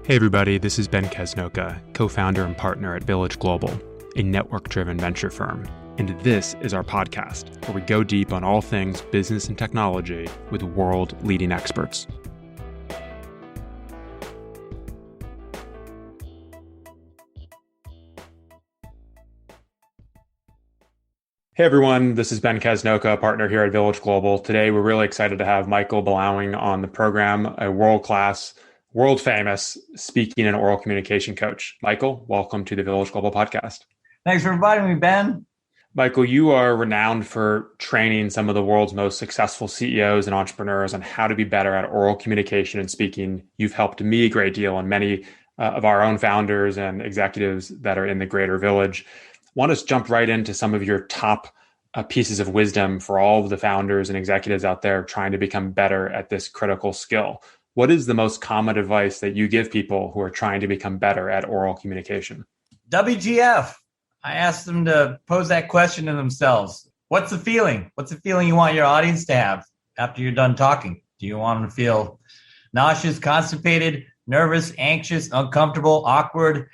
Hey everybody, this is Ben Casnocha, co-founder and partner at Village Global, a network-driven venture firm. And this is our podcast, where we go deep on all things business and technology with world-leading experts. Hey everyone, this is Ben Casnocha, partner here at Village Global. Today, we're really excited to have Michael Balaoing on the program, a world-class, world-famous speaking and oral communication coach. Michael, welcome to the Village Global podcast. Thanks for inviting me, Ben. Michael, you are renowned for training some of the world's most successful CEOs and entrepreneurs on how to be better at oral communication and speaking. You've helped me a great deal and many of our own founders and executives that are in the greater village. I want to jump right into some of your top pieces of wisdom for all of the founders and executives out there trying to become better at this critical skill. What is the most common advice that you give people who are trying to become better at oral communication? WGF. I asked them to pose that question to themselves. What's the feeling? What's the feeling you want your audience to have after you're done talking? Do you want them to feel nauseous, constipated, nervous, anxious, uncomfortable, awkward?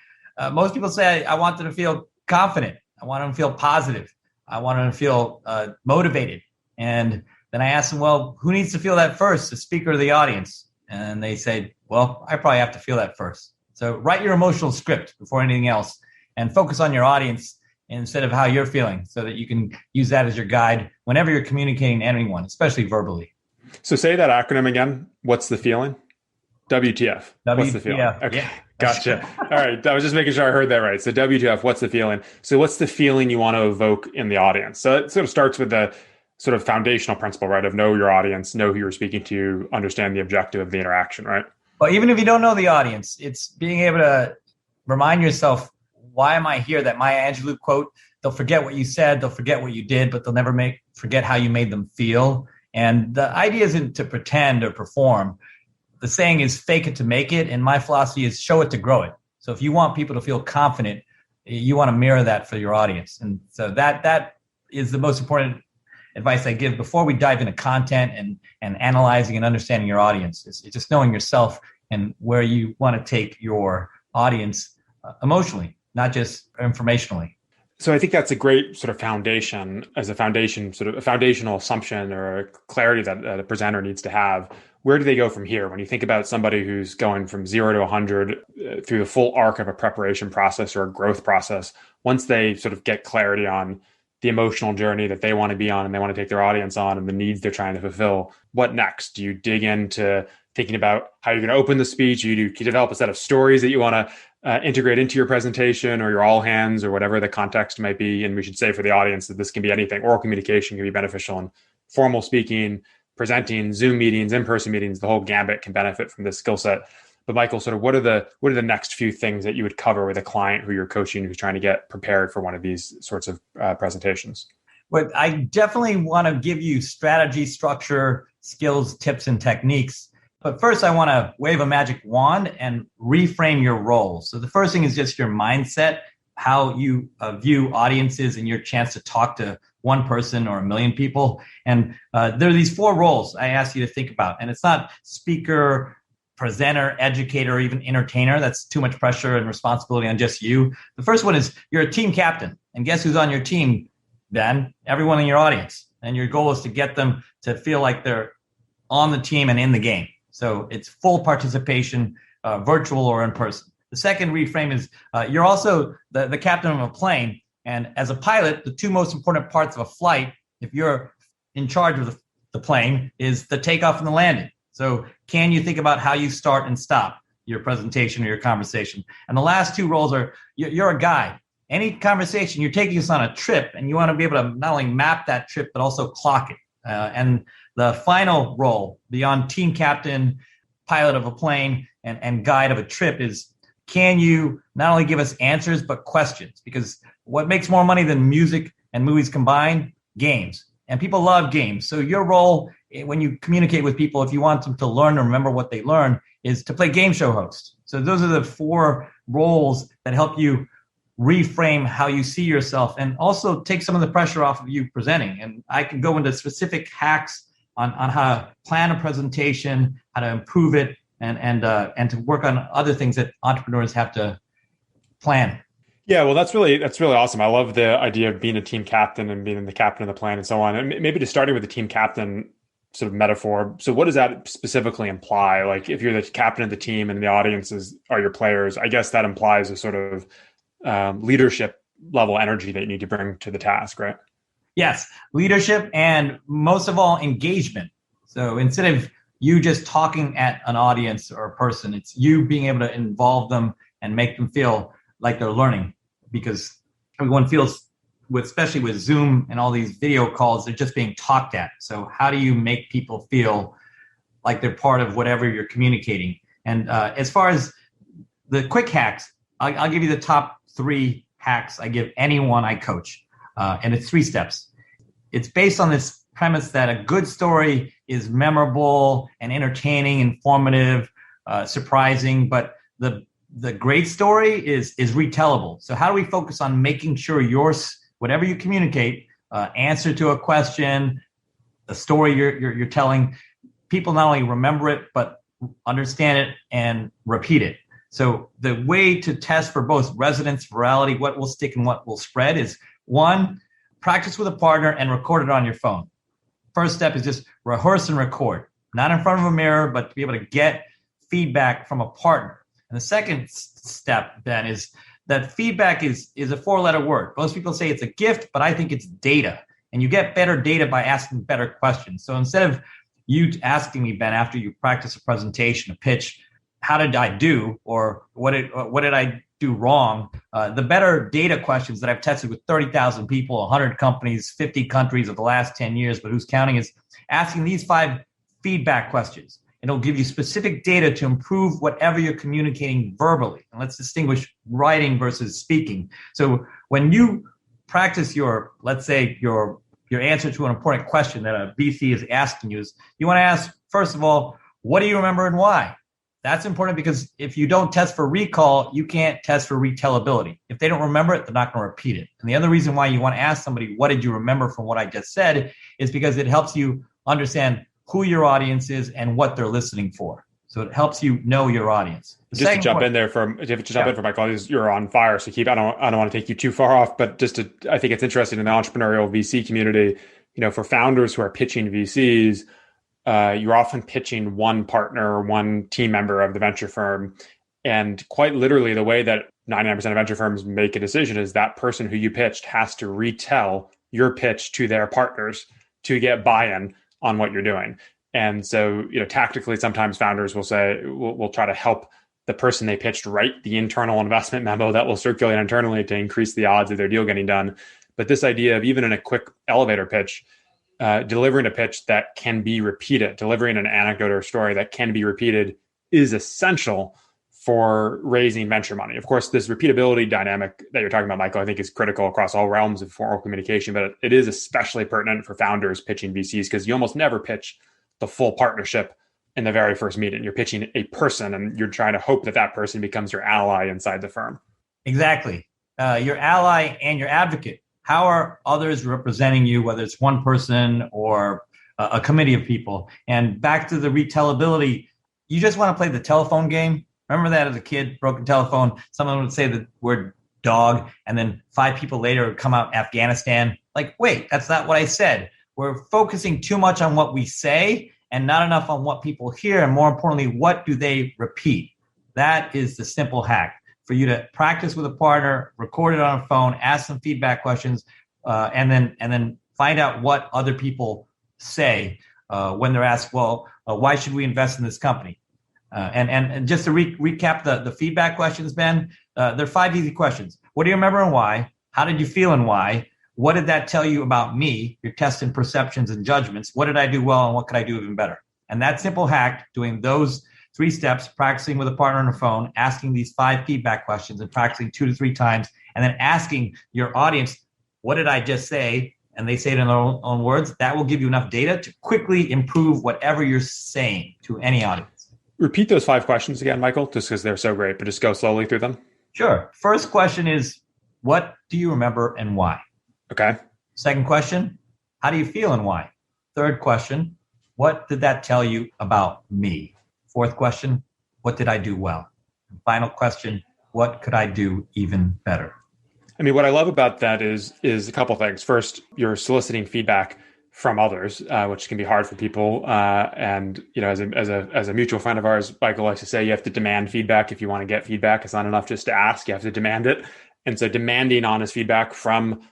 Most people say, I want them to feel confident. I want them to feel positive. I want them to feel motivated. And then I asked them, well, who needs to feel that first, the speaker or the audience? And they say, well, I probably have to feel that first. So write your emotional script before anything else and focus on your audience instead of how you're feeling so that you can use that as your guide whenever you're communicating to anyone, especially verbally. So say that acronym again. What's the feeling? WTF. What's the feeling? Okay. Yeah. Gotcha. All right. I was just making sure I heard that right. So WTF, what's the feeling? So what's the feeling you want to evoke in the audience? So it sort of starts with the sort of foundational principle, right? Of know your audience, know who you're speaking to, understand the objective of the interaction, right? Well, even if you don't know the audience, it's being able to remind yourself, why am I here? That Maya Angelou quote, they'll forget what you said, they'll forget what you did, but they'll never forget how you made them feel. And the idea isn't to pretend or perform. The saying is fake it to make it. And my philosophy is show it to grow it. So if you want people to feel confident, you want to mirror that for your audience. And so that is the most important advice I give before we dive into content and analyzing and understanding your audience. It's just knowing yourself and where you want to take your audience emotionally, not just informationally. So I think that's a great sort of foundation as a foundation, sort of a foundational assumption or a clarity that a presenter needs to have. Where do they go from here? When you think about somebody who's going from 0 to 100 through the full arc of a preparation process or a growth process, once they sort of get clarity on the emotional journey that they want to be on and they want to take their audience on and the needs they're trying to fulfill, what next? Do you dig into thinking about how you're going to open the speech? You develop a set of stories that you want to integrate into your presentation or your all hands or whatever the context might be. And we should say for the audience that this can be anything. Oral communication can be beneficial in formal speaking, presenting, Zoom meetings, in-person meetings. The whole gambit can benefit from this skill set. But Michael, sort of what are the next few things that you would cover with a client who you're coaching who's trying to get prepared for one of these sorts of presentations? Well, I definitely want to give you strategy, structure, skills, tips, and techniques. But first, I want to wave a magic wand and reframe your role. So the first thing is just your mindset, how you view audiences and your chance to talk to one person or a million people. And there are these 4 roles I ask you to think about. And it's not speaker, presenter, educator, or even entertainer. That's too much pressure and responsibility on just you. The first one is you're a team captain. And guess who's on your team, Ben? Everyone in your audience. And your goal is to get them to feel like they're on the team and in the game. So it's full participation, virtual or in person. The second reframe is you're also the captain of a plane. And as a pilot, the 2 most important parts of a flight, if you're in charge of the plane, is the takeoff and the landing. So can you think about how you start and stop your presentation or your conversation? And the last 2 roles are you're a guide. Any conversation, you're taking us on a trip and you want to be able to not only map that trip, but also clock it. And the final role beyond team captain, pilot of a plane, and guide of a trip is can you not only give us answers, but questions? Because what makes more money than music and movies combined? Games. And people love games. So your role when you communicate with people, if you want them to learn or remember what they learn, is to play game show host. So those are the 4 roles that help you reframe how you see yourself and also take some of the pressure off of you presenting. And I can go into specific hacks on how to plan a presentation, how to improve it, and to work on other things that entrepreneurs have to plan. Yeah, well, that's really awesome. I love the idea of being a team captain and being the captain of the plan and so on. And maybe just starting with the team captain sort of metaphor. So what does that specifically imply? Like if you're the captain of the team and the audiences are your players, I guess that implies a sort of leadership level energy that you need to bring to the task, right? Yes, leadership and most of all, engagement. So instead of you just talking at an audience or a person, it's you being able to involve them and make them feel like they're learning, because everyone feels, especially with Zoom and all these video calls, they're just being talked at. So how do you make people feel like they're part of whatever you're communicating? And as far as the quick hacks, I'll give you the top 3 hacks I give anyone I coach. And it's 3 steps. It's based on this premise that a good story is memorable and entertaining, informative, surprising, but the great story is retellable. So how do we focus on making sure whatever you communicate, answer to a question, the story you're telling, people not only remember it, but understand it and repeat it. So the way to test for both resonance, virality, what will stick and what will spread is 1, practice with a partner and record it on your phone. First step is just rehearse and record, not in front of a mirror, but to be able to get feedback from a partner. And the second step, Ben, is that feedback is a 4-letter word. Most people say it's a gift, but I think it's data. And you get better data by asking better questions. So instead of you asking me, Ben, after you practice a presentation, a pitch, how did I do, or what did I do wrong? The better data questions that I've tested with 30,000 people, 100 companies, 50 countries of the last 10 years, but who's counting, is asking these 5 feedback questions. It'll give you specific data to improve whatever you're communicating verbally. And let's distinguish writing versus speaking. So when you practice let's say your answer to an important question that a VC is asking you, you want to ask, first of all, what do you remember and why? That's important because if you don't test for recall, you can't test for retellability. If they don't remember it, they're not going to repeat it. And the other reason why you want to ask somebody, what did you remember from what I just said, is because it helps you understand who your audience is and what they're listening for. So it helps you know your audience. Just to jump in for Michael, you're on fire. So I don't want to take you too far off, but I think it's interesting in the entrepreneurial VC community, for founders who are pitching VCs, you're often pitching one partner, one team member of the venture firm. And quite literally, the way that 99% of venture firms make a decision is that person who you pitched has to retell your pitch to their partners to get buy-in on what you're doing. And so, tactically, sometimes founders will say, we'll try to help the person they pitched write the internal investment memo that will circulate internally to increase the odds of their deal getting done. But this idea of even in a quick elevator pitch, delivering a pitch that can be repeated, delivering an anecdote or story that can be repeated is essential for raising venture money. Of course, this repeatability dynamic that you're talking about, Michael, I think is critical across all realms of formal communication, but it is especially pertinent for founders pitching VCs because you almost never pitch the full partnership in the very first meeting. You're pitching a person and you're trying to hope that person becomes your ally inside the firm. Exactly. Your ally and your advocate. How are others representing you, whether it's one person or a committee of people? And back to the retellability, you just want to play the telephone game. Remember that as a kid, broken telephone, someone would say the word dog, and then 5 people later would come out Afghanistan. Like, wait, that's not what I said. We're focusing too much on what we say and not enough on what people hear. And more importantly, what do they repeat? That is the simple hack for you to practice with a partner, record it on a phone, ask some feedback questions, and then find out what other people say when they're asked, why should we invest in this company? And just to recap the feedback questions, Ben, there are 5 easy questions. What do you remember and why? How did you feel and why? What did that tell you about me? Your testing perceptions and judgments. What did I do well and what could I do even better? And that simple hack, doing those 3 steps, practicing with a partner on the phone, asking these 5 feedback questions and practicing 2 to 3 times, and then asking your audience, what did I just say? And they say it in their own words. That will give you enough data to quickly improve whatever you're saying to any audience. Repeat those 5 questions again, Michael, just because they're so great, but just go slowly through them. Sure. First question is, what do you remember and why? Okay. Second question, how do you feel and why? Third question, what did that tell you about me? Fourth question, what did I do well? Final question, what could I do even better? I mean, what I love about that is a couple things. First, you're soliciting feedback from others, which can be hard for people. And as a mutual friend of ours, Michael likes to say, you have to demand feedback if you want to get feedback. It's not enough just to ask; you have to demand it. And so, demanding honest feedback from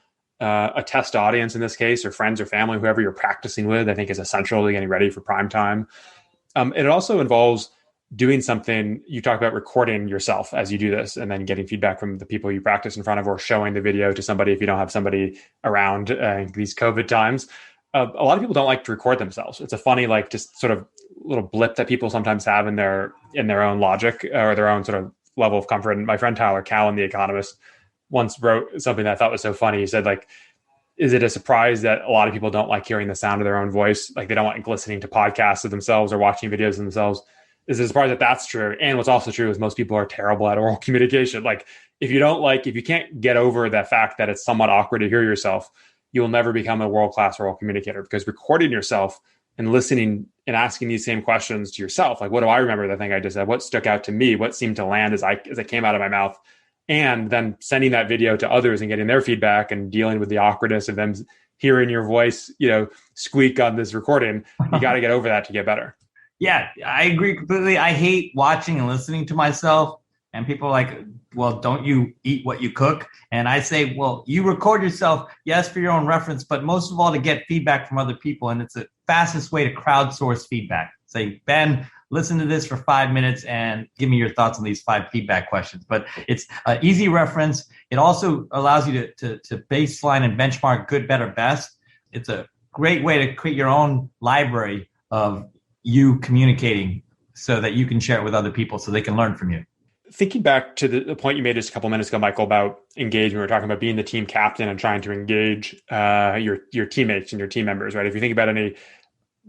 a test audience in this case, or friends or family, whoever you're practicing with, I think is essential to getting ready for prime time. It also involves doing something. You talk about recording yourself as you do this and then getting feedback from the people you practice in front of, or showing the video to somebody if you don't have somebody around in these COVID times. A lot of people don't like to record themselves. It's a funny, like, just sort of little blip that people sometimes have in their own logic or their own sort of level of comfort. And my friend Tyler Cowen, the economist, once wrote something that I thought was so funny. He said, like, is it a surprise that a lot of people don't like hearing the sound of their own voice? Like, they don't like listening to podcasts of themselves or watching videos of themselves. Is it a surprise that that's true? And what's also true is most people are terrible at oral communication. Like, if you can't get over the fact that it's somewhat awkward to hear yourself, you will never become a world-class oral communicator, because recording yourself and listening and asking these same questions to yourself, like, what do I remember the thing I just said? What stuck out to me? What seemed to land as it came out of my mouth? And then sending that video to others and getting their feedback and dealing with the awkwardness of them hearing your voice, squeak on this recording. You got to get over that to get better. Yeah, I agree completely. I hate watching and listening to myself. And people are like, well, don't you eat what you cook? And I say, well, you record yourself, yes, for your own reference, but most of all to get feedback from other people. And it's the fastest way to crowdsource feedback. Say, Ben, listen to this for 5 minutes and give me your thoughts on these 5 feedback questions. But it's an easy reference. It also allows you to baseline and benchmark good, better, best. It's a great way to create your own library of you communicating so that you can share it with other people so they can learn from you. Thinking back to the point you made just a couple minutes ago, Michael, about engagement, we were talking about being the team captain and trying to engage your teammates and your team members, right? If you think about any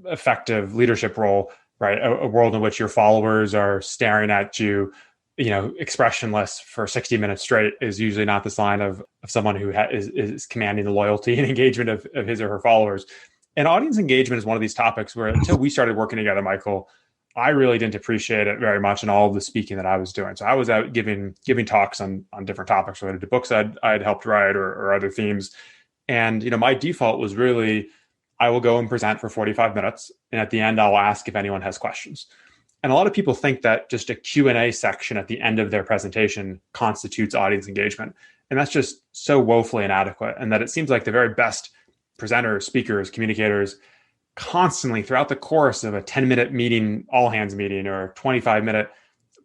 effective leadership role, right, a world in which your followers are staring at you, expressionless for 60 minutes straight is usually not the sign of someone who is commanding the loyalty and engagement of his or her followers. And audience engagement is one of these topics where, until we started working together, Michael, I really didn't appreciate it very much in all of the speaking that I was doing. So I was out giving talks on different topics related to books I'd helped write or other themes. And, my default was really, I will go and present for 45 minutes. And at the end, I'll ask if anyone has questions. And a lot of people think that just a Q&A section at the end of their presentation constitutes audience engagement. And that's just so woefully inadequate. And that it seems like the very best presenters, speakers, communicators constantly throughout the course of a 10-minute meeting, all hands meeting, or a 25-minute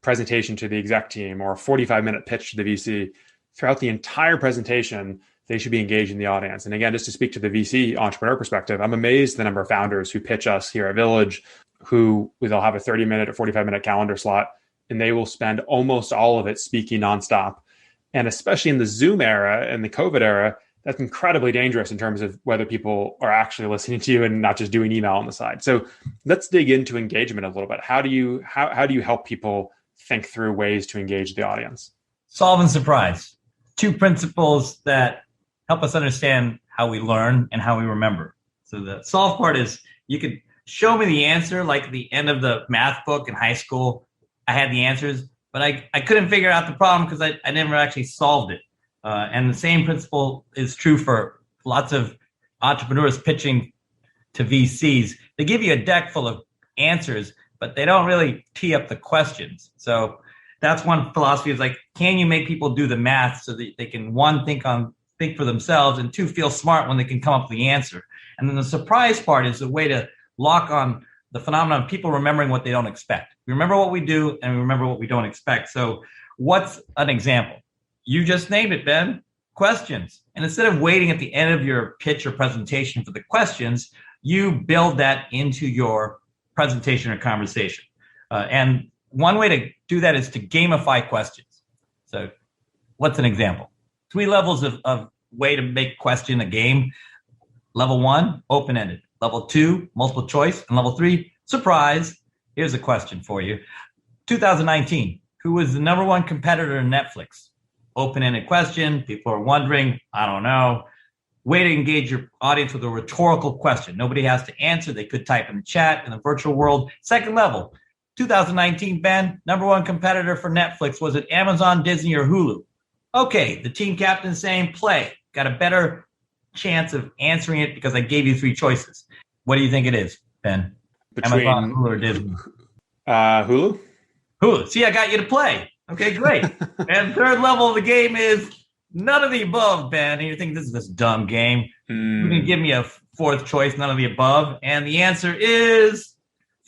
presentation to the exec team, or a 45-minute pitch to the VC, throughout the entire presentation, they should be engaging the audience. And again, just to speak to the VC entrepreneur perspective, I'm amazed the number of founders who pitch us here at Village, who they'll have a 30-minute or 45-minute calendar slot, and they will spend almost all of it speaking nonstop. And especially in the Zoom era and the COVID era, that's incredibly dangerous in terms of whether people are actually listening to you and not just doing email on the side. So let's dig into engagement a little bit. How do you help people think through ways to engage the audience? Solve and surprise. 2 principles that help us understand how we learn and how we remember. So the solve part is, you could show me the answer, like at the end of the math book in high school. I had the answers, but I couldn't figure out the problem because I never actually solved it. And the same principle is true for lots of entrepreneurs pitching to VCs. They give you a deck full of answers, but they don't really tee up the questions. So that's one philosophy, is like, can you make people do the math so that they can, 1, think for themselves, and 2, feel smart when they can come up with the answer. And then the surprise part is a way to lock on the phenomenon of people remembering what they don't expect. We remember what we do and we remember what we don't expect. So what's an example? You just named it, Ben. Questions. And instead of waiting at the end of your pitch or presentation for the questions, you build that into your presentation or conversation. And one way to do that is to gamify questions. So what's an example? 3 levels of way to make question a game. Level 1, open-ended. Level 2, multiple choice. And level 3, surprise. Here's a question for you. 2019, who was the number 1 competitor in Netflix? Open-ended question. People are wondering, I don't know. Way to engage your audience with a rhetorical question. Nobody has to answer. They could type in the chat in the virtual world. Second level, 2019, Ben, number one competitor for Netflix, was it Amazon, Disney, or Hulu? Okay, the team captain saying play. Got a better chance of answering it because I gave you three choices. What do you think it is, Ben? Between Amazon, Hulu, or Disney? Hulu? Hulu. See, I got you to play. Okay, great. And third level of the game is none of the above, Ben. And you think this is this dumb game. You can give me a fourth choice, none of the above. And the answer is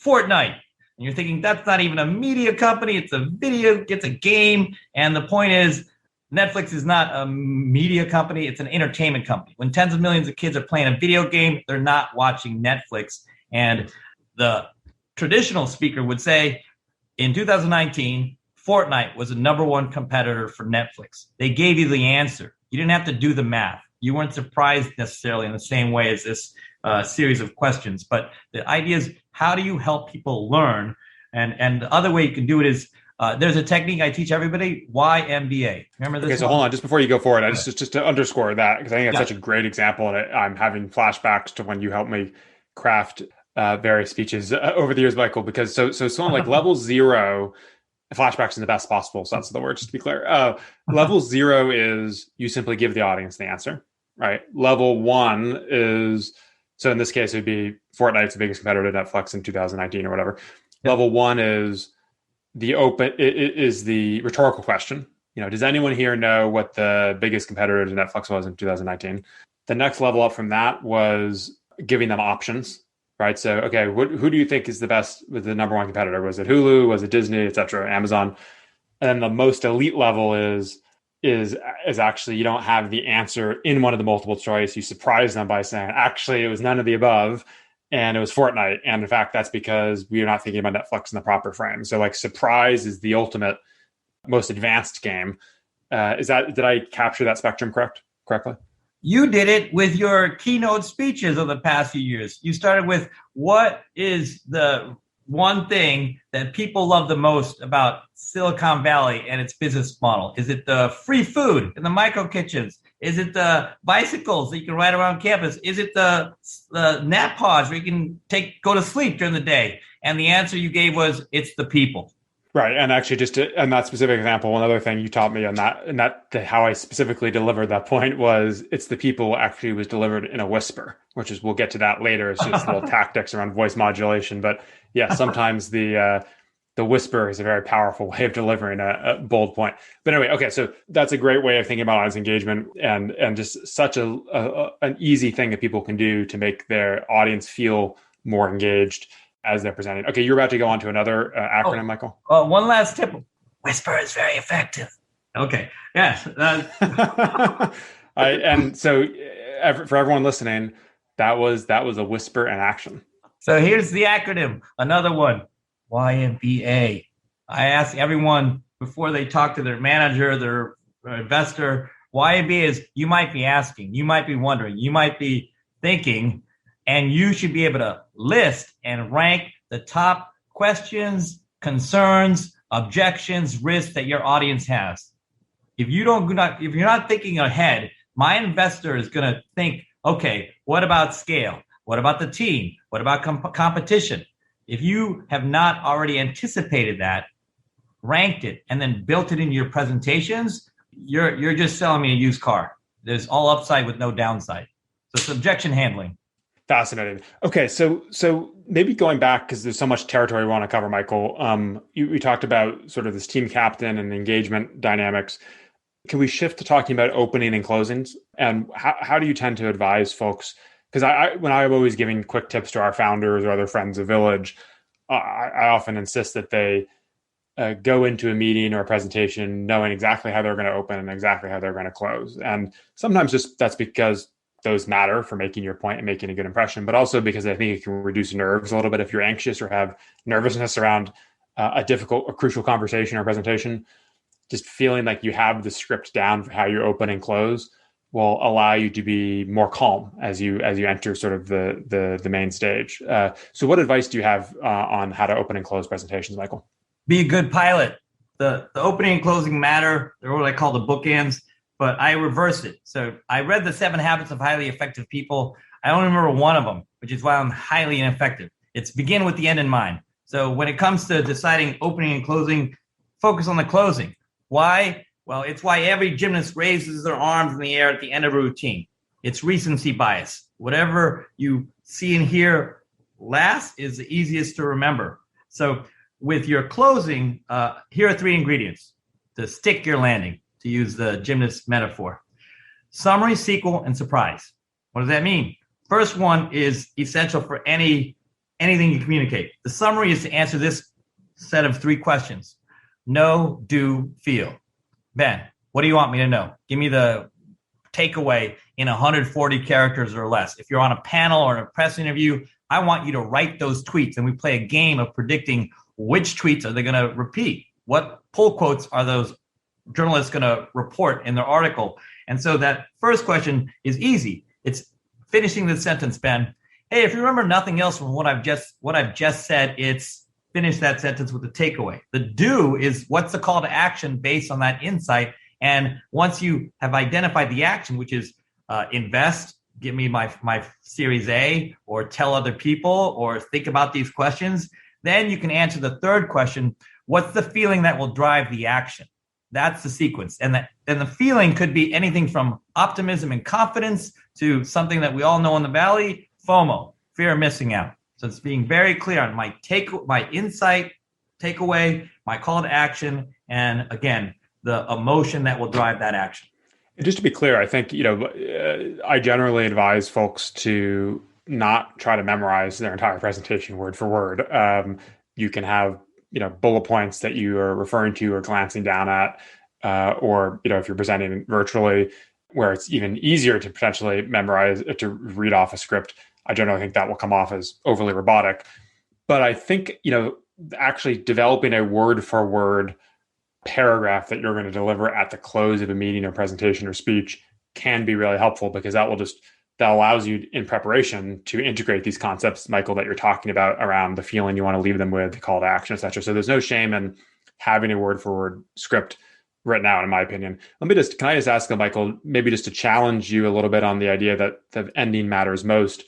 Fortnite. And you're thinking that's not even a media company. It's a game. And the point is, Netflix is not a media company. It's an entertainment company. When tens of millions of kids are playing a video game, they're not watching Netflix. And the traditional speaker would say, in 2019, Fortnite was the number one competitor for Netflix. They gave you the answer. You didn't have to do the math. You weren't surprised necessarily in the same way as this series of questions. But the idea is, how do you help people learn? And the other way you can do it is, there's a technique I teach everybody, YMBA. Remember this? Okay, so hold on, just before you go forward, I just to underscore that, because I think that's such a great example, and I'm having flashbacks to when you helped me craft various speeches over the years, Michael. Because so someone like level 0, flashbacks in the best possible sense of the word, just to be clear. Level 0 is you simply give the audience the answer, right? Level 1 is, so in this case, it would be Fortnite's the biggest competitor to Netflix in 2019 or whatever. Yep. Level 1 is the rhetorical question. Does anyone here know what the biggest competitor to Netflix was in 2019? The next level up from that was giving them options, right? So, okay, who do you think is the number one competitor? Was it Hulu? Was it Disney, et cetera, Amazon? And then the most elite level is actually you don't have the answer in one of the multiple choice. You surprise them by saying, actually, it was none of the above. And it was Fortnite. And in fact, that's because we are not thinking about Netflix in the proper frame. So like surprise is the ultimate, most advanced game. Did I capture that spectrum correctly? You did it with your keynote speeches of the past few years. You started with, what is the one thing that people love the most about Silicon Valley and its business model? Is it the free food in the micro kitchens? Is it the bicycles that you can ride around campus? Is it the nap pods where you can go to sleep during the day? And the answer you gave was, it's the people. Right. And actually, on that specific example, another thing you taught me on that, and how I specifically delivered that point was, it's the people actually was delivered in a whisper, which is, we'll get to that later. It's just little tactics around voice modulation. But yeah, sometimes the whisper is a very powerful way of delivering a bold point. But anyway, okay, so that's a great way of thinking about audience engagement, and just such an easy thing that people can do to make their audience feel more engaged as they're presenting. Okay, you're about to go on to another acronym, Michael. One last tip. Whisper is very effective. Okay, yes. And so for everyone listening, that was a whisper in action. So here's the acronym, another one, YMBA. I ask everyone before they talk to their manager, their investor, YMBA is, you might be asking, you might be wondering, you might be thinking, and you should be able to list and rank the top questions, concerns, objections, risks that your audience has. If you're not thinking ahead, my investor is going to think, okay, what about scale? What about the team? What about competition? If you have not already anticipated that, ranked it, and then built it into your presentations, you're just selling me a used car. There's all upside with no downside. So it's objection handling. Fascinating. Okay, so maybe going back, because there's so much territory we want to cover, Michael. We talked about sort of this team captain and engagement dynamics. Can we shift to talking about opening and closings? And how do you tend to advise folks? Because when I'm always giving quick tips to our founders or other friends of Village, I often insist that they go into a meeting or a presentation knowing exactly how they're going to open and exactly how they're going to close. And sometimes just that's because those matter for making your point and making a good impression, but also because I think it can reduce nerves a little bit if you're anxious or have nervousness around a crucial conversation or presentation. Just feeling like you have the script down for how you open and close will allow you to be more calm as you enter sort of the main stage. So what advice do you have on how to open and close presentations, Michael? Be a good pilot. The opening and closing matter. They're what I call the bookends. But I reversed it. So I read the 7 Habits of Highly Effective People. I only remember one of them, which is why I'm highly ineffective. It's begin with the end in mind. So when it comes to deciding opening and closing, focus on the closing. Why? Well, it's why every gymnast raises their arms in the air at the end of a routine. It's recency bias. Whatever you see and hear last is the easiest to remember. So with your closing, here are 3 ingredients to stick your landing, to use the gymnast metaphor. Summary, sequel, and surprise. What does that mean? First one is essential for anything you communicate. The summary is to answer this set of 3 questions. Know, do, feel. Ben, what do you want me to know? Give me the takeaway in 140 characters or less. If you're on a panel or a press interview, I want you to write those tweets, and we play a game of predicting which tweets are they going to repeat. What pull quotes are those journalists going to report in their article? And so that first question is easy. It's finishing the sentence, Ben. Hey, if you remember nothing else from what I've just said, it's finish that sentence with the takeaway. The do is what's the call to action based on that insight. And once you have identified the action, which is invest, give me my Series A, or tell other people, or think about these questions, then you can answer the third question. What's the feeling that will drive the action? That's the sequence. And the feeling could be anything from optimism and confidence to something that we all know in the Valley, FOMO, fear of missing out. So it's being very clear on my insight, takeaway, my call to action, and again, the emotion that will drive that action. And just to be clear, I think, I generally advise folks to not try to memorize their entire presentation word for word. You can have, bullet points that you are referring to or glancing down at, or, if you're presenting virtually, where it's even easier to potentially memorize, to read off a script. I generally think that will come off as overly robotic. But I think, actually developing a word for word paragraph that you're going to deliver at the close of a meeting or presentation or speech can be really helpful, because that allows you in preparation to integrate these concepts, Michael, that you're talking about around the feeling you want to leave them with, the call to action, et cetera. So there's no shame in having a word for word script written out, in my opinion. Can I just ask, Michael, maybe just to challenge you a little bit on the idea that the ending matters most.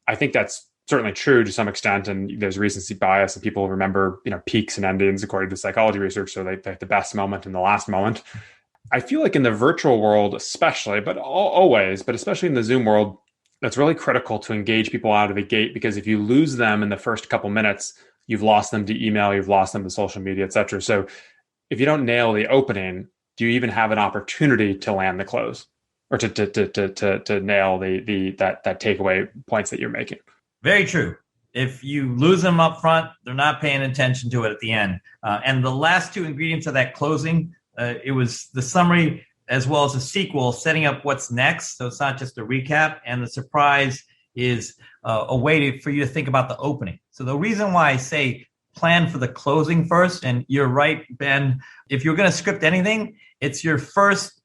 I think that's certainly true to some extent, and there's recency bias, and people remember, peaks and endings according to psychology research. So they pick the best moment and the last moment. I feel like in the virtual world, especially, but always, but especially in the Zoom world, that's really critical to engage people out of the gate, because if you lose them in the first couple minutes, you've lost them to email, you've lost them to social media, et cetera. So if you don't nail the opening, do you even have an opportunity to land the close, or to nail that takeaway points that you're making? Very true. If you lose them up front, they're not paying attention to it at the end. And the last 2 ingredients of that closing, it was the summary as well as the sequel, setting up what's next. So it's not just a recap. And the surprise is a way for you to think about the opening. So the reason why I say plan for the closing first, and you're right, Ben, if you're going to script anything, it's your first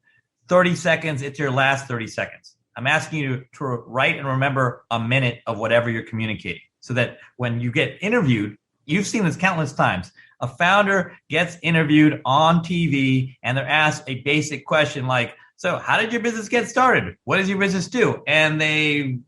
30 seconds, it's your last 30 seconds. I'm asking you to write and remember a minute of whatever you're communicating, so that when you get interviewed, you've seen this countless times. A founder gets interviewed on TV and they're asked a basic question like, so how did your business get started? What does your business do? And they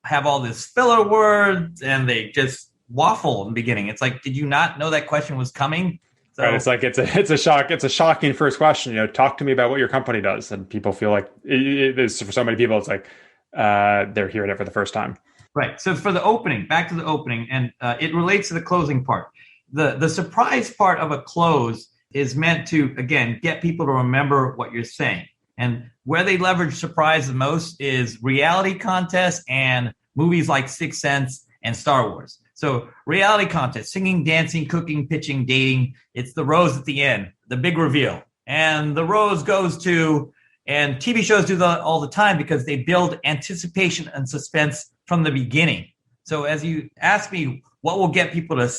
have all this filler words and they just waffle in the beginning. It's like, did you not know that question was coming? So, right. It's like, it's a shocking first question. Talk to me about what your company does. And people feel like it is, for so many people, it's like they're hearing it for the first time. Right. So for the opening, back to the opening, and it relates to the closing part. The surprise part of a close is meant to, again, get people to remember what you're saying. And where they leverage surprise the most is reality contests and movies like Sixth Sense and Star Wars. So reality contests, singing, dancing, cooking, pitching, dating. It's the rose at the end, the big reveal. And the rose goes to, and TV shows do that all the time because they build anticipation and suspense from the beginning. So as you ask me, what will get people to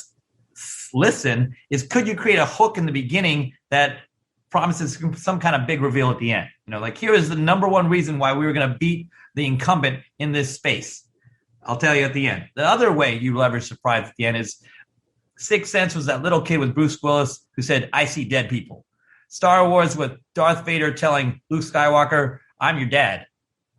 listen is, could you create a hook in the beginning that promises some kind of big reveal at the end? Like, here is the number one reason why we were going to beat the incumbent in this space. I'll tell you at the end. The other way you leverage surprise at the end is Sixth Sense was that little kid with Bruce Willis who said, I see dead people. Star Wars with Darth Vader telling Luke Skywalker, I'm your dad.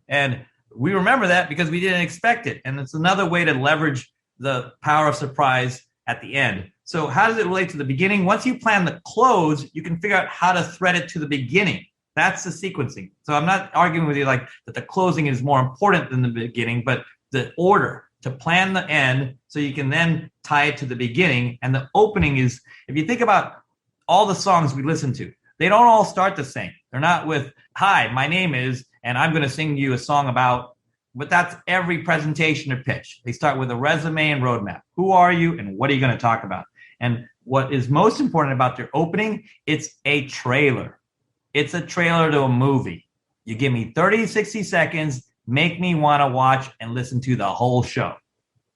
And we remember that because we didn't expect it. And it's another way to leverage the power of surprise at the end. So how does it relate to the beginning? Once you plan the close, you can figure out how to thread it to the beginning. That's the sequencing. So I'm not arguing with you like that the closing is more important than the beginning, but the order to plan the end so you can then tie it to the beginning. And the opening is, if you think about all the songs we listen to, they don't all start the same. They're not with, hi, my name is, and I'm going to sing you a song about, but that's every presentation or pitch. They start with a resume and roadmap. Who are you and what are you going to talk about? And what is most important about their opening, it's a trailer. It's a trailer to a movie. You give me 30, 60 seconds, make me want to watch and listen to the whole show.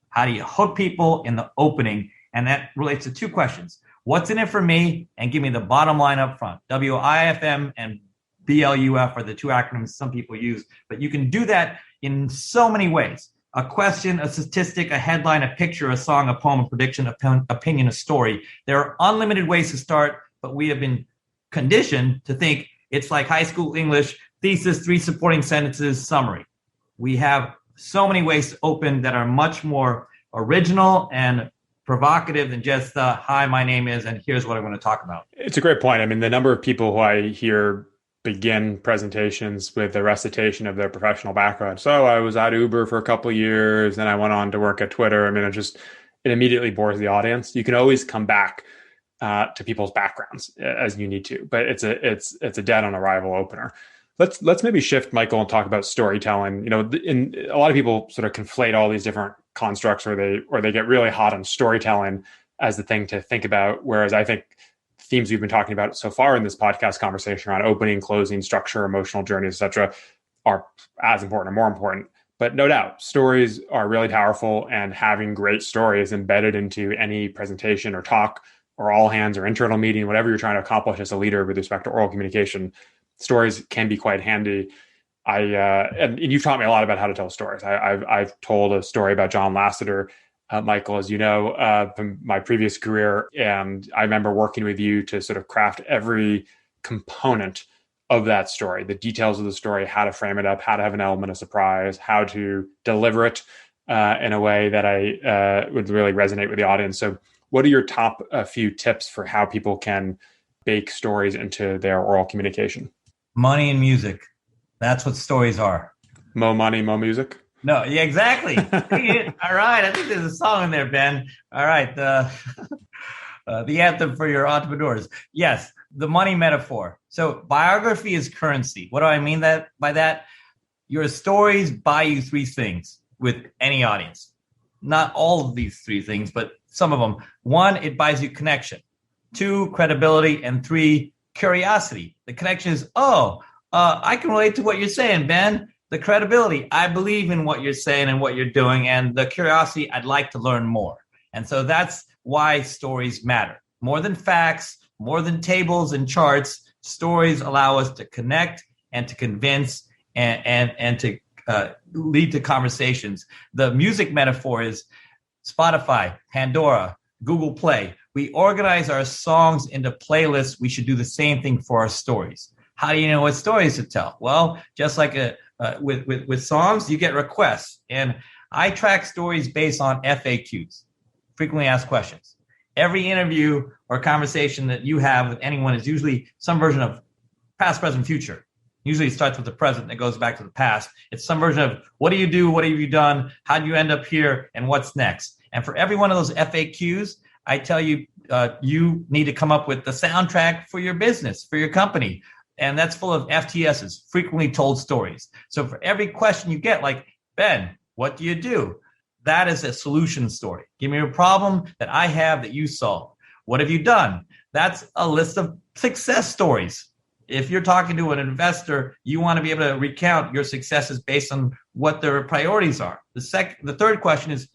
How do you hook people in the opening? And that relates to two questions. What's in it for me? And give me the bottom line up front. WIFM and BLUF are the two acronyms some people use, but you can do that in so many ways. A question, a statistic, a headline, a picture, a song, a poem, a prediction, opinion, a story. There are unlimited ways to start, but we have been conditioned to think it's like high school English, thesis, 3 supporting sentences, summary. We have so many ways to open that are much more original and provocative than just hi, my name is, and here's what I'm going to talk about. It's a great point. I mean, the number of people who I hear begin presentations with a recitation of their professional background. So I was at Uber for a couple of years, then I went on to work at Twitter. I mean, it immediately bores the audience. You can always come back to people's backgrounds as you need to, but it's a dead on arrival opener. Let's maybe shift, Michael, and talk about storytelling. You know, in a lot of people sort of conflate all these different constructs, or they get really hot on storytelling as the thing to think about. Whereas I think themes we've been talking about so far in this podcast conversation around opening, closing, structure, emotional journeys, etc., are as important or more important. But no doubt, stories are really powerful, and having great stories embedded into any presentation or talk or all hands or internal meeting, whatever you're trying to accomplish as a leader with respect to oral communication, stories can be quite handy. And you've taught me a lot about how to tell stories. I've told a story about John Lasseter, Michael, as you know, from my previous career. And I remember working with you to sort of craft every component of that story, the details of the story, how to frame it up, how to have an element of surprise, how to deliver it in a way that I would really resonate with the audience. So what are your top few tips for how people can bake stories into their oral communication? Money and music. That's what stories are. Mo money, mo music. No, yeah, exactly. All right. I think there's a song in there, Ben. All right. The anthem for your entrepreneurs. Yes, the money metaphor. So biography is currency. What do I mean by that? Your stories buy you 3 things with any audience. Not all of these 3 things, but some of them. 1, it buys you connection. 2, credibility. And 3, curiosity. The connection is, I can relate to what you're saying, Ben. The credibility, I believe in what you're saying and what you're doing. And the curiosity, I'd like to learn more. And so that's why stories matter. More than facts, more than tables and charts, stories allow us to connect and to convince and to lead to conversations. The music metaphor is Spotify, Pandora, Google Play. We organize our songs into playlists. We should do the same thing for our stories. How do you know what stories to tell? Well, just like with songs, you get requests. And I track stories based on FAQs, frequently asked questions. Every interview or conversation that you have with anyone is usually some version of past, present, future. Usually it starts with the present and it goes back to the past. It's some version of what do you do? What have you done? How do you end up here? And what's next? And for every one of those FAQs, I tell you, you need to come up with the soundtrack for your business, for your company. And that's full of FTSs, frequently told stories. So for every question you get, like, Ben, what do you do? That is a solution story. Give me a problem that I have that you solve. What have you done? That's a list of success stories. If you're talking to an investor, you want to be able to recount your successes based on what their priorities are. The third question is,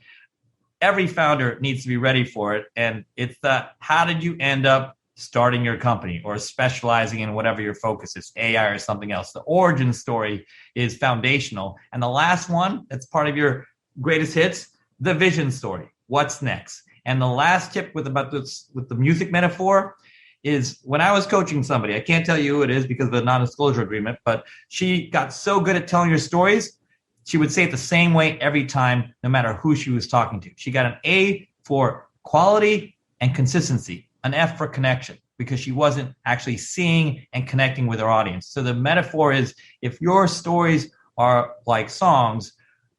every founder needs to be ready for it. And it's how did you end up starting your company or specializing in whatever your focus is, AI or something else? The origin story is foundational. And the last one, that's part of your greatest hits, the vision story. What's next? And the last tip with the music metaphor is when I was coaching somebody, I can't tell you who it is because of the non-disclosure agreement, but she got so good at telling her stories, she would say it the same way every time, no matter who she was talking to. She got an A for quality, and consistency, an F for connection, because she wasn't actually seeing and connecting with her audience. So the metaphor is, if your stories are like songs,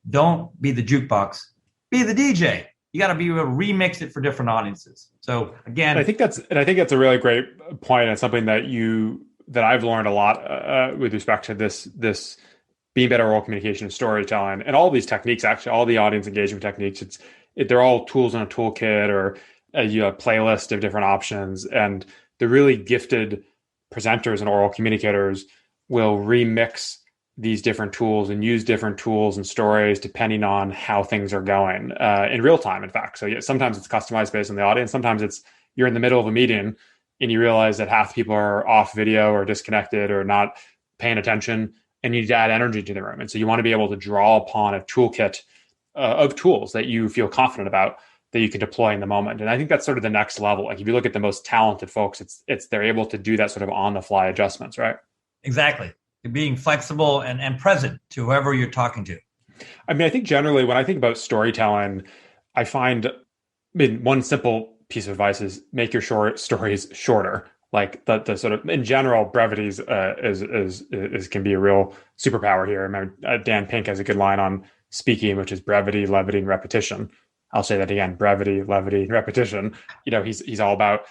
don't be the jukebox, be the DJ. You got to be able to remix it for different audiences. So again, I think that's a really great point, and something that I've learned a lot with respect to this being better oral communication and storytelling, and all these techniques. Actually, all the audience engagement techniques. They're all tools in a toolkit or a playlist of different options, and the really gifted presenters and oral communicators will remix these different tools and use different tools and stories depending on how things are going in real time, in fact. So yeah, sometimes it's customized based on the audience. Sometimes it's you're in the middle of a meeting and you realize that half the people are off video or disconnected or not paying attention, and you need to add energy to the room. And so you want to be able to draw upon a toolkit of tools that you feel confident about that you can deploy in the moment. And I think that's sort of the next level. Like if you look at the most talented folks, it's they're able to do that sort of on the fly adjustments, right? Exactly. Being flexible and present to whoever you're talking to. I mean, I think generally when I think about storytelling, I find one simple piece of advice is make your short stories shorter. Like the sort of in general, brevities is can be a real superpower here. I remember Dan Pink has a good line on speaking, which is brevity, levity, and repetition. I'll say that again: brevity, levity, and repetition. He's all about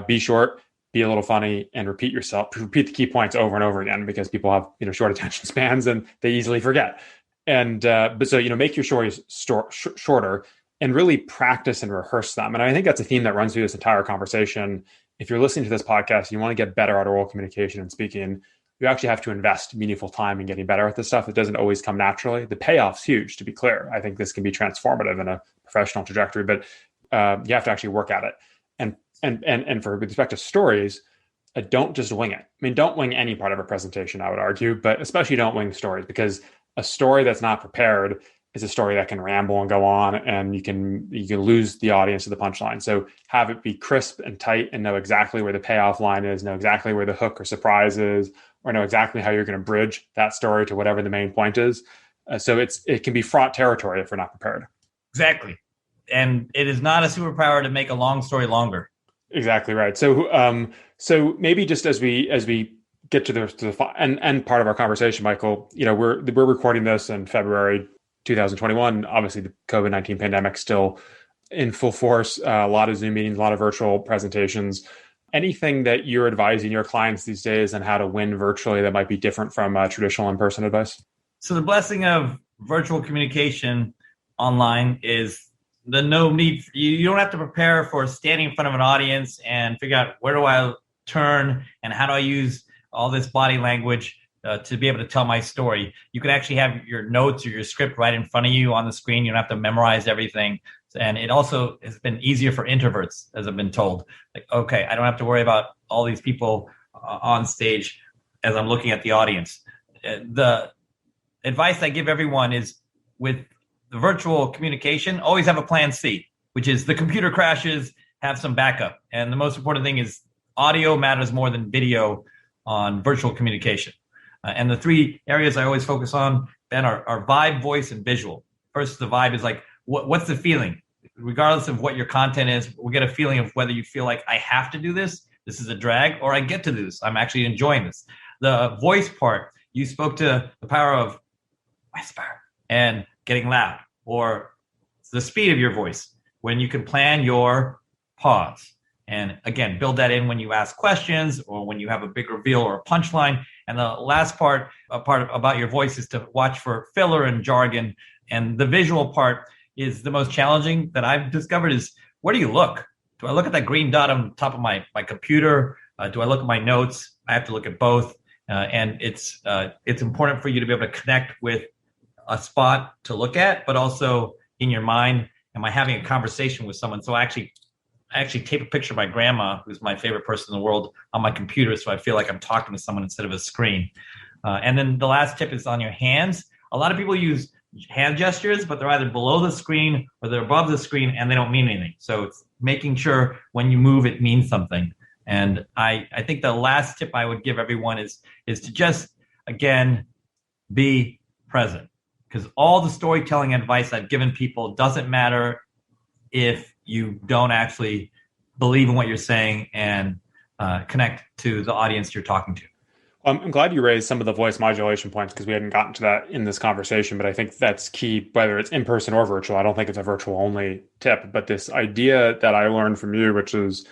be short, be a little funny, and repeat the key points over and over again, because people have short attention spans and they easily forget. And but so make your stories shorter and really practice and rehearse them. And I think that's a theme that runs through this entire conversation. If you're listening to this podcast, you want to get better at oral communication and speaking, you actually have to invest meaningful time in getting better at this stuff. It doesn't always come naturally. The payoff's huge, to be clear. I think this can be transformative in a professional trajectory, but you have to actually work at it. And with respect to stories, don't just wing it. I mean, don't wing any part of a presentation, I would argue, but especially don't wing stories, because a story that's not prepared is a story that can ramble and go on, and you can lose the audience to the punchline. So have it be crisp and tight and know exactly where the payoff line is, know exactly where the hook or surprise is, or know exactly how you're going to bridge that story to whatever the main point is. So it can be fraught territory if we're not prepared. Exactly. And it is not a superpower to make a long story longer. Exactly right. So maybe just as we get to the end part of our conversation, Michael, we're recording this in February 2021. Obviously, the COVID-19 pandemic still in full force. A lot of Zoom meetings, a lot of virtual presentations. Anything that you're advising your clients these days on how to win virtually that might be different from traditional in-person advice? So the blessing of virtual communication online is the no need. You don't have to prepare for standing in front of an audience and figure out where do I turn and how do I use all this body language to be able to tell my story. You can actually have your notes or your script right in front of you on the screen. You don't have to memorize everything. And it also has been easier for introverts, as I've been told. Like, okay, I don't have to worry about all these people on stage as I'm looking at the audience. The advice I give everyone is, with the virtual communication, always have a plan C, which is the computer crashes, have some backup. And the most important thing is audio matters more than video on virtual communication. And the three areas I always focus on, Ben, are vibe, voice, and visual. First, the vibe is like, what's the feeling? Regardless of what your content is, we'll get a feeling of whether you feel like I have to do this is a drag, or I get to do this, I'm actually enjoying this. The voice part, you spoke to the power of whisper and getting loud, or the speed of your voice, when you can plan your pause. And again, build that in when you ask questions or when you have a big reveal or a punchline. And the last part about your voice is to watch for filler and jargon. And the visual part is the most challenging that I've discovered is, where do you look? Do I look at that green dot on top of my computer? Do I look at my notes? I have to look at both. And it's important for you to be able to connect with a spot to look at, but also in your mind, am I having a conversation with someone? So I actually take a picture of my grandma, who's my favorite person in the world, on my computer, so I feel like I'm talking to someone instead of a screen. And then the last tip is on your hands. A lot of people use hand gestures, but they're either below the screen or they're above the screen, and they don't mean anything. So it's making sure when you move, it means something. And I think the last tip I would give everyone is to just, again, be present. Because all the storytelling advice I've given people doesn't matter if you don't actually believe in what you're saying and connect to the audience you're talking to. I'm glad you raised some of the voice modulation points because we hadn't gotten to that in this conversation, but I think that's key, whether it's in person or virtual. I don't think it's a virtual only tip, but this idea that I learned from you, which is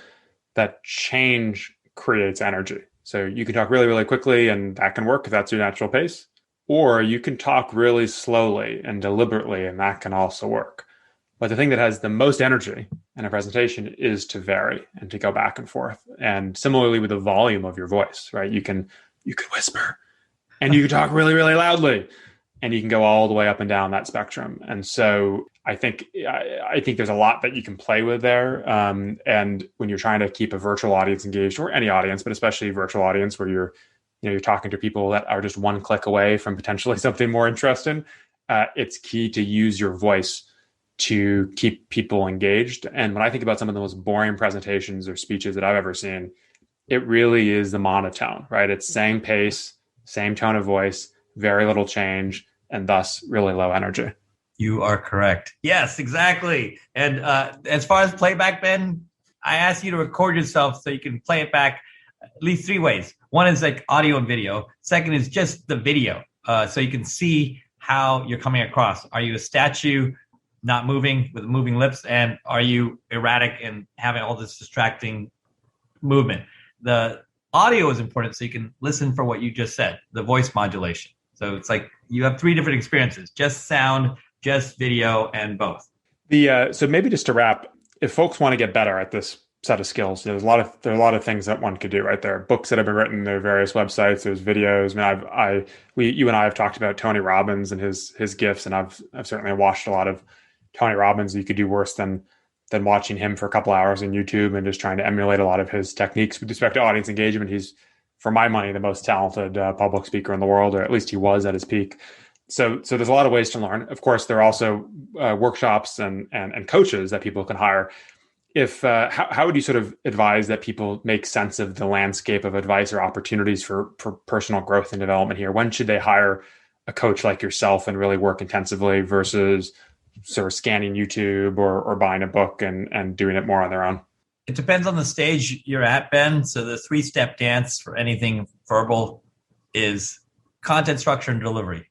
that change creates energy. So you can talk really, really quickly, and that can work if that's your natural pace. Or you can talk really slowly and deliberately, and that can also work. But the thing that has the most energy in a presentation is to vary and to go back and forth. And similarly with the volume of your voice, right? You can whisper and you can talk really, really loudly, and you can go all the way up and down that spectrum. And so I think there's a lot that you can play with there. And when you're trying to keep a virtual audience engaged, or any audience, but especially a virtual audience where you're talking to people that are just one click away from potentially something more interesting, it's key to use your voice to keep people engaged. And when I think about some of the most boring presentations or speeches that I've ever seen, it really is the monotone, right? It's same pace, same tone of voice, very little change, and thus really low energy. You are correct. Yes, exactly. And as far as playback, Ben, I ask you to record yourself so you can play it back at least three ways. One is like audio and video. Second is just the video, so you can see how you're coming across. Are you a statue not moving with moving lips? And are you erratic and having all this distracting movement? The audio is important so you can listen for what you just said, the voice modulation. So it's like you have three different experiences: just sound, just video, and both. So maybe just to wrap, if folks want to get better at this set of skills, there are a lot of things that one could do, right? There are books that have been written, there are various websites, there's videos. I mean, you and I have talked about Tony Robbins and his gifts, and I've certainly watched a lot of Tony Robbins. You could do worse than watching him for a couple hours on YouTube and just trying to emulate a lot of his techniques with respect to audience engagement. He's, for my money, the most talented public speaker in the world, or at least he was at his peak. So there's a lot of ways to learn. Of course, there are also workshops and coaches that people can hire. How would you sort of advise that people make sense of the landscape of advice or opportunities for personal growth and development here? When should they hire a coach like yourself and really work intensively versus sort of scanning YouTube or buying a book and doing it more on their own? It depends on the stage you're at, Ben. So the 3-step dance for anything verbal is content, structure, and delivery.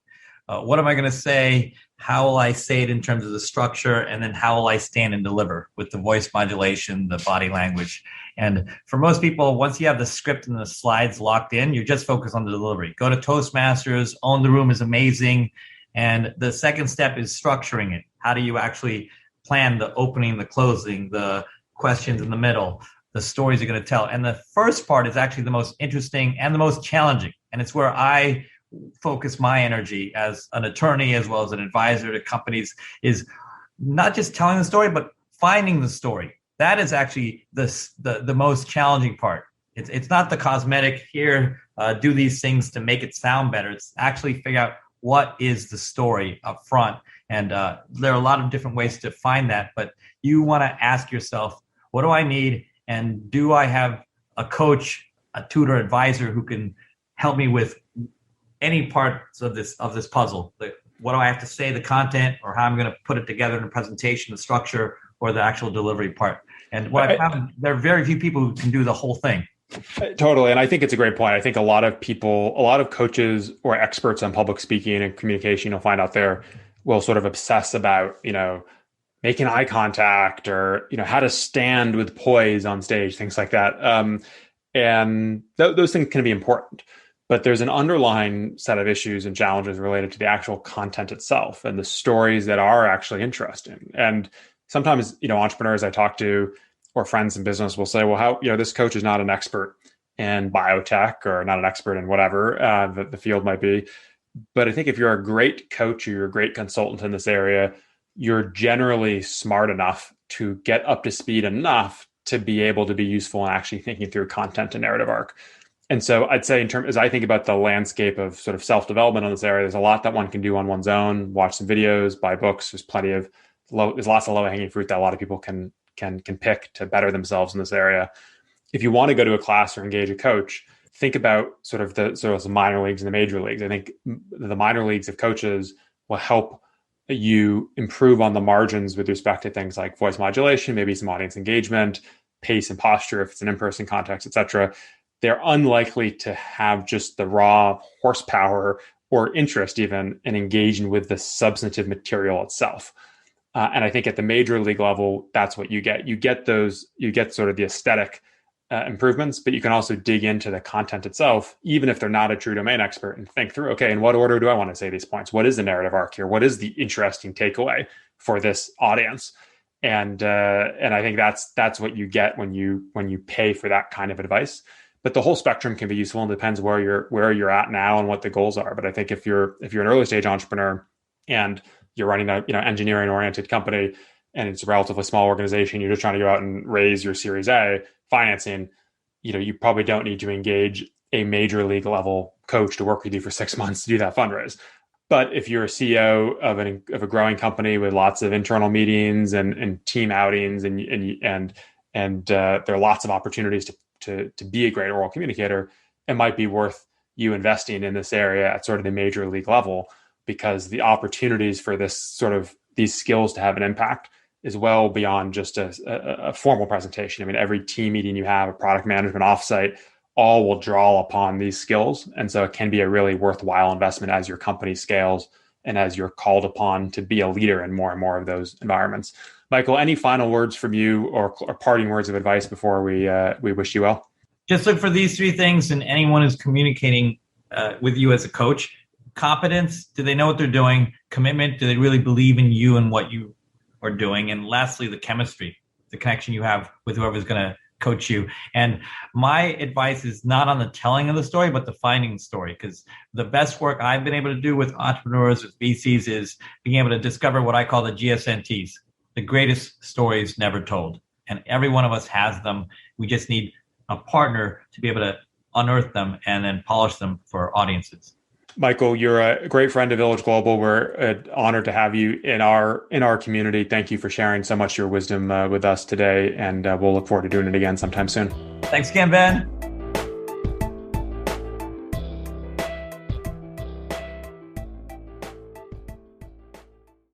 What am I going to say? How will I say it in terms of the structure? And then how will I stand and deliver with the voice modulation, the body language? And for most people, once you have the script and the slides locked in, you just focus on the delivery. Go to Toastmasters. Own the Room is amazing. And the second step is structuring it. How do you actually plan the opening, the closing, the questions in the middle, the stories you're going to tell? And the first part is actually the most interesting and the most challenging. And it's where I focus my energy as an attorney as well as an advisor to companies, is not just telling the story, but finding the story. That is actually the most challenging part. It's not the cosmetic here, do these things to make it sound better. It's actually figure out what is the story up front. And there are a lot of different ways to find that, but you want to ask yourself, what do I need? And do I have a coach, a tutor, advisor who can help me with any parts of this puzzle? Like, what do I have to say, the content, or how I'm going to put it together in a presentation, the structure, or the actual delivery part? And what I found, there are very few people who can do the whole thing. Totally. And I think it's a great point. I think a lot of coaches or experts on public speaking and communication, you'll find out there, will sort of obsess about, making eye contact or, how to stand with poise on stage, things like that. And those things can be important. But there's an underlying set of issues and challenges related to the actual content itself and the stories that are actually interesting. And sometimes, entrepreneurs I talk to or friends in business will say, well, how, this coach is not an expert in biotech or not an expert in whatever the field might be. But I think if you're a great coach or you're a great consultant in this area, you're generally smart enough to get up to speed enough to be able to be useful in actually thinking through content and narrative arc. And so I'd say as I think about the landscape of sort of self-development on this area, there's a lot that one can do on one's own, watch some videos, buy books. There's lots of low-hanging fruit that a lot of people can pick to better themselves in this area. If you want to go to a class or engage a coach, think about sort of the minor leagues and the major leagues. I think the minor leagues of coaches will help you improve on the margins with respect to things like voice modulation, maybe some audience engagement, pace and posture, if it's an in-person context, et cetera, they're unlikely to have just the raw horsepower or interest even in engaging with the substantive material itself. And I think at the major league level, that's what you get. You get sort of the aesthetic improvements, but you can also dig into the content itself, even if they're not a true domain expert, and think through, okay, in what order do I want to say these points? What is the narrative arc here? What is the interesting takeaway for this audience? And I think that's what you get when you pay for that kind of advice. But the whole spectrum can be useful, and depends where you're at now and what the goals are. But I think if you're an early stage entrepreneur and you're running a engineering oriented company and it's a relatively small organization, you're just trying to go out and raise your Series A financing, you probably don't need to engage a major league level coach to work with you for 6 months to do that fundraise. But if you're a CEO of a growing company with lots of internal meetings and team outings and there are lots of opportunities to be a great oral communicator, it might be worth you investing in this area at sort of the major league level, because the opportunities for these skills to have an impact is well beyond just a formal presentation. I mean, every team meeting you have, a product management offsite, all will draw upon these skills. And so it can be a really worthwhile investment as your company scales and as you're called upon to be a leader in more and more of those environments. Michael, any final words from you or parting words of advice before we wish you well? Just look for these three things in anyone who's communicating with you as a coach. Competence, do they know what they're doing? Commitment, do they really believe in you and what you are doing? And lastly, the chemistry, the connection you have with whoever's going to coach you. And my advice is not on the telling of the story, but the finding the story, because the best work I've been able to do with entrepreneurs, with VCs, is being able to discover what I call the GSNTs, the greatest stories never told. And every one of us has them. We just need a partner to be able to unearth them and then polish them for audiences. Michael, you're a great friend of Village Global. We're honored to have you in our community. Thank you for sharing so much of your wisdom with us today, and we'll look forward to doing it again sometime soon. Thanks again, Ben.